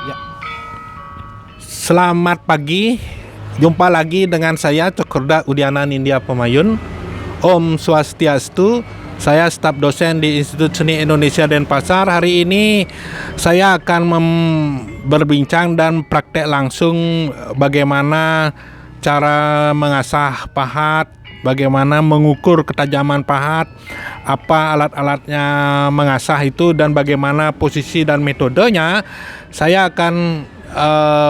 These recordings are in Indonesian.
Ya. Selamat pagi, jumpa lagi dengan saya Cokorda Udiana Nindya Pemayun. Om Swastiastu, saya staf dosen di Institut Seni Indonesia Denpasar. Hari ini saya akan berbincang dan praktek langsung bagaimana cara mengasah pahat, bagaimana mengukur ketajaman pahat, apa alat-alatnya mengasah itu, dan bagaimana posisi dan metodenya. Saya akan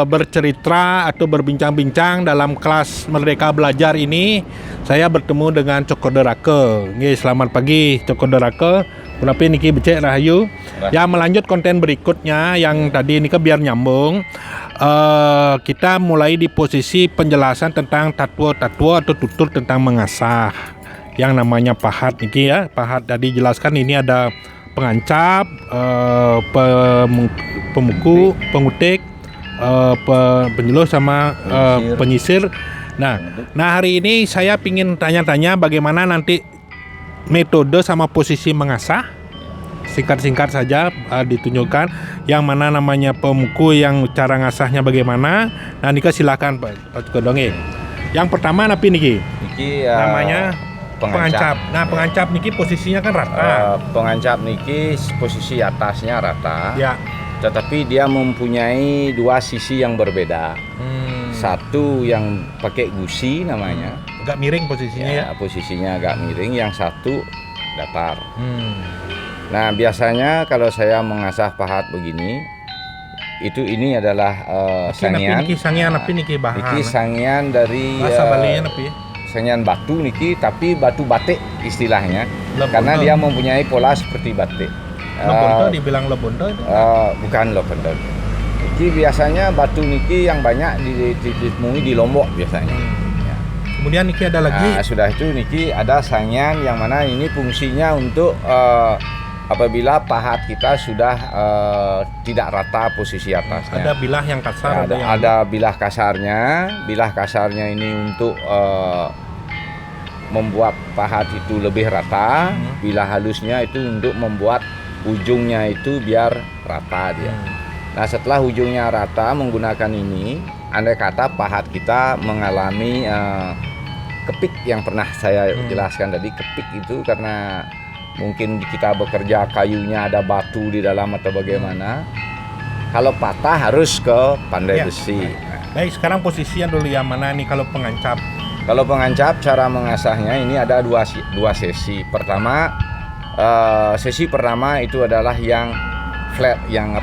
bercerita atau berbincang-bincang dalam kelas Merdeka Belajar ini. Saya bertemu dengan Cokorda Rake. Selamat pagi Cokorda Rake. Kenapa niki becek rahayu? Ya, melanjut konten berikutnya yang tadi ini biar nyambung. Kita mulai di posisi penjelasan tentang tatwa atau tutur tentang mengasah yang namanya pahat niki ya. Pahat tadi jelaskan ini ada pengancap, pemuku, pengutik, penjelus sama penyisir. Nah hari ini saya ingin tanya-tanya bagaimana nanti metode sama posisi mengasah. Singkat-singkat saja ditunjukkan yang mana namanya pemuku, yang cara ngasahnya bagaimana. Nah Nika silakan Pak Kodonge. Yang pertama napi niki namanya pengancap. Nah pengancap niki posisinya kan rata. Pengancap niki posisi atasnya rata. Ya. Tetapi dia mempunyai dua sisi yang berbeda. Satu yang pakai gusi namanya. Agak miring posisinya ya. Posisinya agak miring. Yang satu datar. Nah biasanya kalau saya mengasah pahat begini, ini adalah sangian. Niki sangian napi niki bahan. Niki sangian dari bahasa Balinya napi. Sangian batu niki, tapi batu batik istilahnya. Lebondo. Karena dia mempunyai pola seperti batik. Lebondo dibilang lebondo itu? Bukan lebondo. Niki biasanya batu niki yang banyak ditemui di Lombok biasanya. Ya. Kemudian niki ada lagi. Sudah itu niki ada sangian yang mana ini fungsinya untuk apabila pahat kita sudah tidak rata posisi atasnya. Ada bilah yang kasar. Ada bilah kasarnya. Bilah kasarnya ini untuk membuat pahat itu lebih rata. Bilah halusnya itu untuk membuat ujungnya itu biar rata dia. Nah setelah ujungnya rata menggunakan ini, andai kata pahat kita mengalami kepik yang pernah saya jelaskan tadi. Kepik itu karena mungkin kita bekerja kayunya ada batu di dalam atau bagaimana. Kalau patah harus ke pandai besi. Baik, sekarang posisinya dulu yang mana nih kalau pengancap? Kalau pengancap cara mengasahnya ini ada dua sesi. Sesi pertama itu adalah yang flat, yang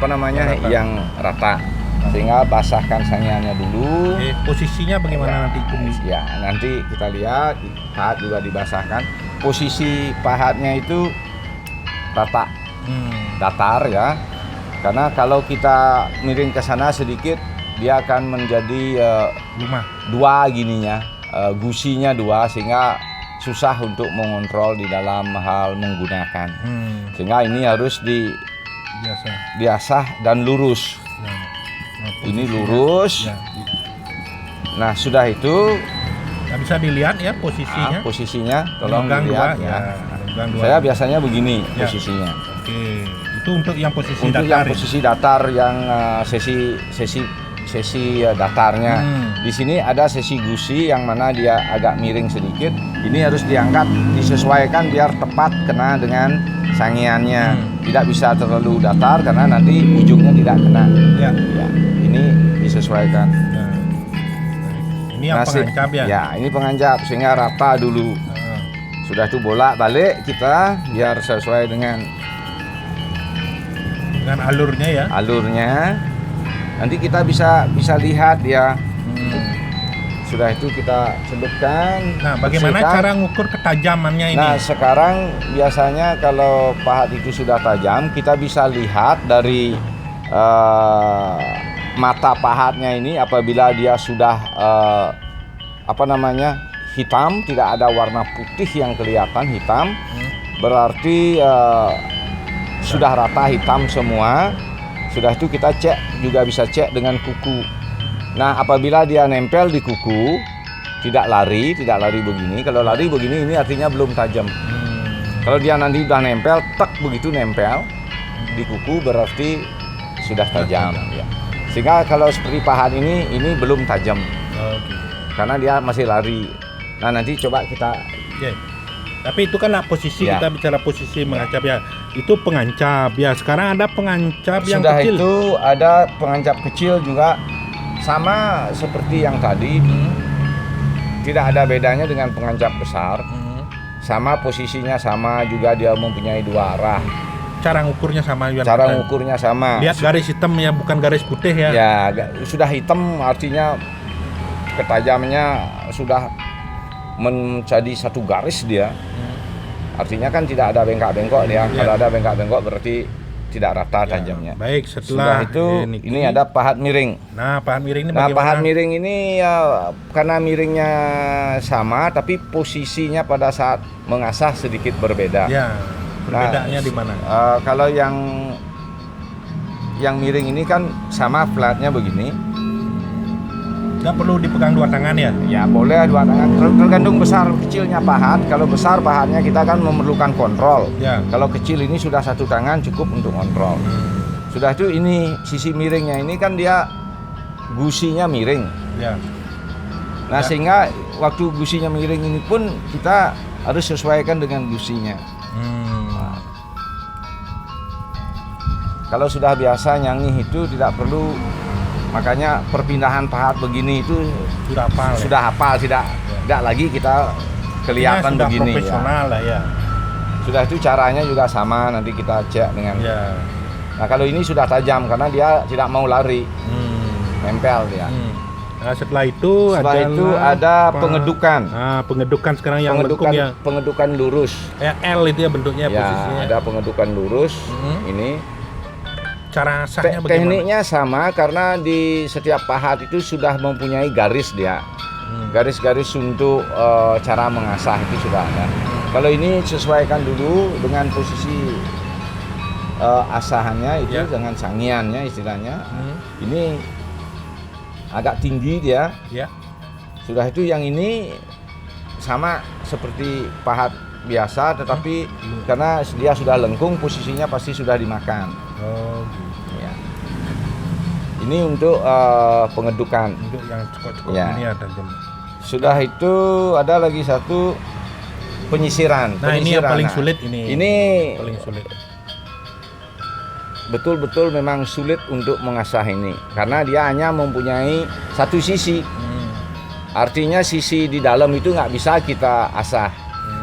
yang rata. Sehingga basahkan sangiannya dulu. Posisinya bagaimana nanti? Ya, nanti kita lihat pahat juga dibasahkan. Posisi pahatnya itu rata, datar ya. Karena kalau kita miring ke sana sedikit, dia akan menjadi dua gininya, gusinya dua, sehingga susah untuk mengontrol di dalam hal menggunakan. Sehingga ini harus diasah dan lurus. Ini lurus. Nah sudah itu bisa dilihat ya posisinya. Posisinya tolong dilihat ya. Saya biasanya begini posisinya. Oke. Itu untuk yang posisi datar. Untuk yang posisi datar, yang sesi datarnya. Di sini ada sesi gusi yang mana dia agak miring sedikit. Ini harus diangkat, disesuaikan biar tepat kena dengan sangiannya. Tidak bisa terlalu datar karena nanti ujungnya tidak kena. Ya. Ini disesuaikan. Ini yang pengancap ya? Ya, ini pengancap sehingga rata dulu. Sudah itu bolak-balik kita biar sesuai dengan alurnya ya. Alurnya. Nanti kita bisa lihat ya. Sudah itu kita celupkan. Nah, bagaimana cara ngukur ketajamannya ini? Nah, sekarang biasanya kalau pahat itu sudah tajam, kita bisa lihat dari mata pahatnya ini. Apabila dia sudah hitam, tidak ada warna putih yang kelihatan, hitam, berarti sudah rata hitam semua. Sudah itu kita cek, juga bisa cek dengan kuku. Nah apabila dia nempel di kuku, tidak lari begini. Kalau lari begini ini artinya belum tajam. Kalau dia nanti udah nempel, begitu nempel di kuku berarti sudah tajam. Ya. Sehingga kalau seperti pahat ini belum tajam Oke. karena dia masih lari. Nah nanti coba kita Oke. Tapi itu kan posisi Ya. kita bicara posisi mengancap ya. Itu pengancap ya. Sekarang ada pengancap yang sudah kecil. itu ada pengancap kecil juga sama seperti yang tadi. Tidak ada bedanya dengan pengancap besar. Sama posisinya sama juga, dia mempunyai dua arah. Cara ngukurnya sama juga. Cara ngukurnya sama. Lihat garis hitam ya, bukan garis putih ya. Ya sudah hitam artinya ketajamannya sudah menjadi satu garis dia. Artinya kan tidak ada bengkak-bengkok dia. Ya. Kalau ada bengkak-bengkok berarti tidak rata Ya, tajamnya. baik, Sudah setelah itu ini ada pahat miring. Nah, pahat miring ini Nah, bagaimana? pahat miring ini ya, karena miringnya sama tapi posisinya pada saat mengasah sedikit berbeda. Ya, perbedaannya di mana? Kalau yang miring ini kan sama flatnya begini. Nggak perlu dipegang dua tangan ya? Ya boleh dua tangan, tergantung besar kecilnya pahat. Kalau besar pahatnya kita kan memerlukan kontrol. Ya. Kalau kecil ini sudah satu tangan cukup untuk kontrol. Sudah itu ini sisi miringnya ini kan dia gusinya miring. Ya. Nah Ya. sehingga waktu gusinya miring ini pun kita harus sesuaikan dengan gusinya. Kalau sudah biasa nyanyi itu tidak perlu, makanya perpindahan pahat begini itu Sudah hafal. sudah hafal, tidak lagi kita kelihatan sudah begini profesional ya. lah ya. Sudah itu caranya juga sama, nanti kita cek dengan. Ya. Nah kalau ini sudah tajam karena dia tidak mau lari, nempel dia. Nah, setelah itu ada pengedukan. Nah, pengedukan sekarang yang lengkung ya. Pengedukan lurus. Kayak L itu ya bentuknya Ya, posisinya. ada pengedukan lurus. Ini Cara sahnya bagaimana? tekniknya sama karena di setiap pahat itu sudah mempunyai garis dia. Garis-garis untuk cara mengasah itu sudah ada. Kalau ini sesuaikan dulu dengan posisi asahannya itu Ya. dengan sangiannya istilahnya. Ini agak tinggi dia. Ya. Sudah itu yang ini sama seperti pahat biasa, tetapi karena dia sudah lengkung posisinya pasti sudah dimakan. Oh, gitu. Ya. Ini untuk pengedukan. Untuk yang cukup-cukup Ya. ini ada jam. Sudah itu ada lagi satu penyisiran. Nah, ini yang Penyisiran. paling Nah, sulit ini. Ini Paling sulit. betul-betul memang sulit untuk mengasah ini karena dia hanya mempunyai satu sisi. Artinya sisi di dalam itu nggak bisa kita asah.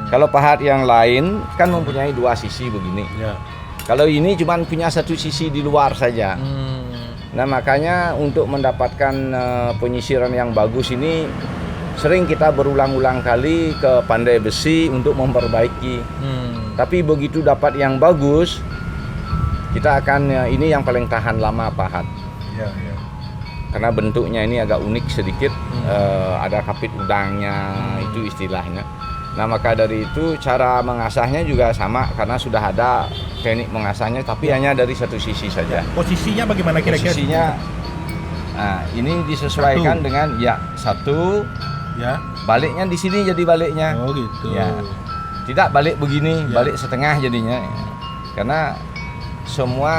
Kalau pahat yang lain kan mempunyai dua sisi begini. Ya. Kalau ini cuma punya satu sisi di luar saja. Nah makanya untuk mendapatkan penyisiran yang bagus ini sering kita berulang-ulang kali ke pandai besi untuk memperbaiki. Tapi begitu dapat yang bagus, kita akan ini yang paling tahan lama pahat. Ya, ya. Karena bentuknya ini agak unik sedikit, ada kapit udangnya itu istilahnya. Nah maka dari itu cara mengasahnya juga sama karena sudah ada teknik mengasahnya, tapi hanya dari satu sisi saja. Posisinya bagaimana kira-kira? Posisinya, nah ini disesuaikan dengan ya satu, Ya. baliknya di sini jadi baliknya. Oh gitu. Ya. Tidak balik begini, Ya. balik setengah jadinya. Karena semua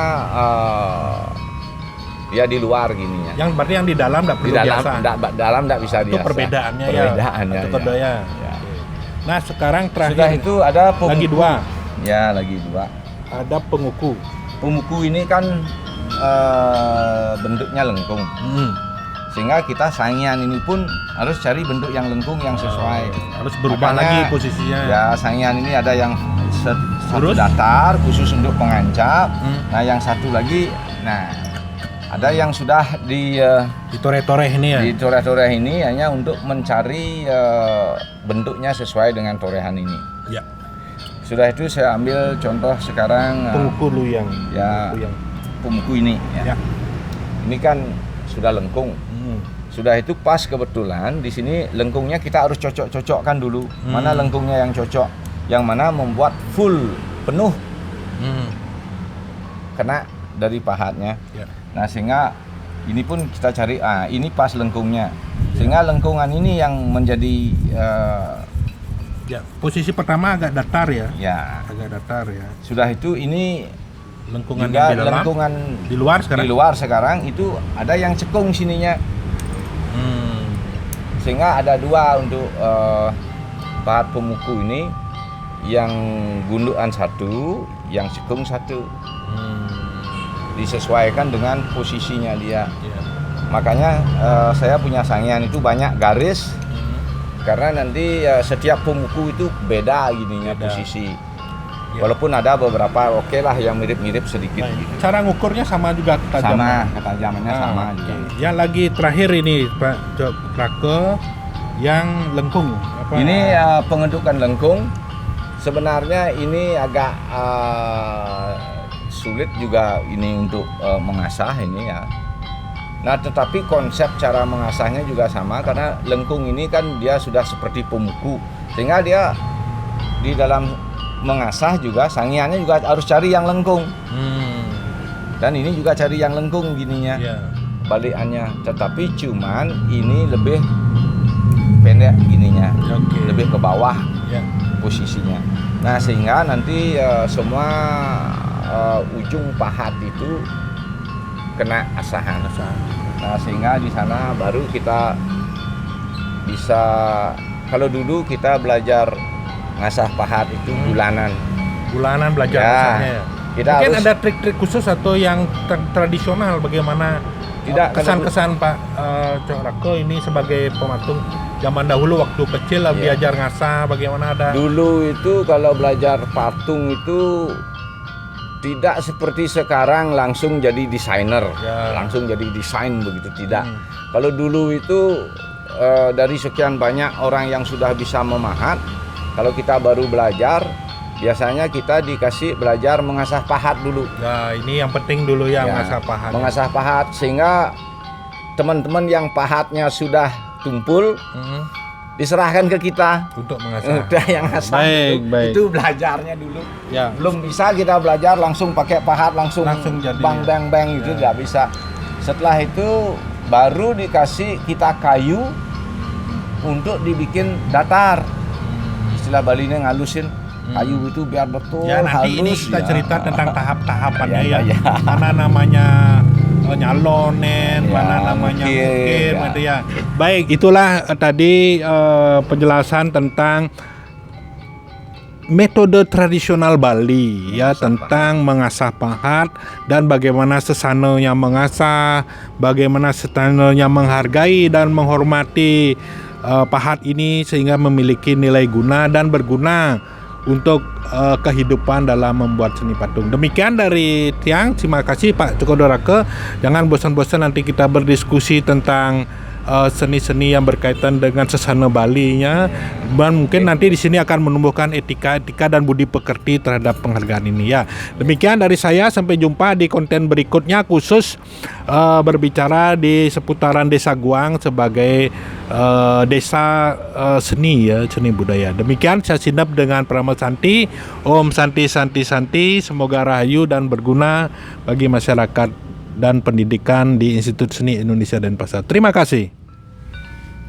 ya di luar gininya. Yang berarti yang di dalam nggak Di perlu dalam biasa. dalam tidak bisa Itu biasa. perbedaannya ya. Perbedaannya. Itu Ya. kedua. Ya. Nah, sekarang terakhir Sudah itu ada pemuku. lagi dua. Ya, lagi dua. Ada penguku. Pemuku ini kan bentuknya lengkung. Sehingga kita sangian ini pun harus cari bentuk yang lengkung yang sesuai. Harus berubah Makanya, lagi posisinya. Ya, sangian ini ada yang satu Lurus? datar khusus untuk pengancap. Nah, yang satu lagi, nah ada yang sudah Ditoreh-toreh ini ya. di toreh-toreh ini hanya untuk mencari bentuknya sesuai dengan torehan ini. Ya. Sudah itu saya ambil contoh sekarang Penguku luyang. ya. Penguku yang. pemuku ini. Ya. Ini kan sudah lengkung. Sudah itu pas kebetulan di sini lengkungnya kita harus cocok-cocokkan dulu. Mana lengkungnya yang cocok, yang mana membuat full penuh kena dari pahatnya. Ya. Nah sehingga ini pun kita cari, ini pas lengkungnya. Sehingga lengkungan ini yang menjadi Ya. Posisi pertama agak datar ya. ya Agak datar ya. sudah itu ini lengkungan juga yang di dalam, lengkungan di luar sekarang. di luar sekarang itu ada yang cekung sininya. Sehingga ada dua untuk pahat pemuku ini, yang gundukan satu, yang cekung satu. Disesuaikan dengan posisinya dia. Iya. Makanya saya punya sangian itu banyak garis, karena nanti setiap pemuku itu beda gininya Beda. posisi. Ya. Walaupun ada beberapa oke lah yang mirip-mirip sedikit Baik. gitu. Cara ngukurnya sama juga ketajaman. Sama, ketajamannya sama oke. juga. Yang lagi terakhir ini Pak Cok Rake, yang lengkung. Apa? Ini pengedukan lengkung. Sebenarnya ini agak sulit juga ini untuk mengasah ini ya. Nah, tetapi konsep cara mengasahnya juga sama, karena lengkung ini kan dia sudah seperti pemuku, sehingga dia di dalam mengasah juga sangiannya juga harus cari yang lengkung. Dan ini juga cari yang lengkung gininya. Iya. Balikannya, tetapi cuman ini lebih pendek gininya, Oke. lebih ke bawah Ya. posisinya. Nah, sehingga nanti semua ujung pahat itu kena asahan. Nah, sehingga di sana baru kita bisa, kalau dulu kita belajar ngasah pahat itu bulanan. Bulanan belajar Ya, ngasahnya ya. kita Mungkin harus- ada trik-trik khusus atau yang tradisional bagaimana Tidak, kesan-kesan Pak Cok Rake ini sebagai pematung zaman dahulu waktu kecil lah Iya. belajar ngasah, bagaimana ada Dulu itu kalau belajar patung itu tidak seperti sekarang langsung jadi desainer, Ya. langsung jadi desain begitu, tidak. Hmm. Kalau dulu itu dari sekian banyak orang yang sudah bisa memahat, kalau kita baru belajar, biasanya kita dikasih belajar mengasah pahat dulu. Ya, ini yang penting dulu ya, Ya, mengasah pahat. Mengasah pahat, sehingga teman-teman yang pahatnya sudah tumpul diserahkan ke kita. Untuk mengasah. Udah yang ngasah Baik, itu, baik. itu belajarnya dulu. Ya. Belum bisa kita belajar langsung pakai pahat langsung jadi. bang bang bang itu Ya. nggak bisa. Setelah itu baru dikasih kita kayu untuk dibikin datar. Istilah Balinya ngalusin kayu itu biar betul Ya, nanti ini halus. kita ya. cerita tentang tahap-tahapannya Ya, ya. ya, ya. Mana namanya nyalonen, Ya, mana namanya mungkin, mungkin, ya. gitu ya. Baik, itulah tadi penjelasan tentang metode tradisional Bali ya, tentang mengasah pahat dan bagaimana sesananya mengasah, bagaimana sesananya menghargai dan menghormati pahat ini sehingga memiliki nilai guna dan berguna untuk kehidupan dalam membuat seni patung. Demikian dari Tiang, terima kasih Pak Cokodo Rake. Jangan bosan-bosan nanti kita berdiskusi tentang seni-seni yang berkaitan dengan sesana Bali-nya, dan mungkin nanti di sini akan menumbuhkan etika dan budi pekerti terhadap penghargaan ini ya. Demikian dari saya, sampai jumpa di konten berikutnya, khusus berbicara di seputaran Desa Guang sebagai desa seni ya, seni budaya. Demikian saya Sinap dengan Prama Santi. Om Santi Santi Santi, semoga rahayu dan berguna bagi masyarakat dan pendidikan di Institut Seni Indonesia Denpasar. Terima kasih.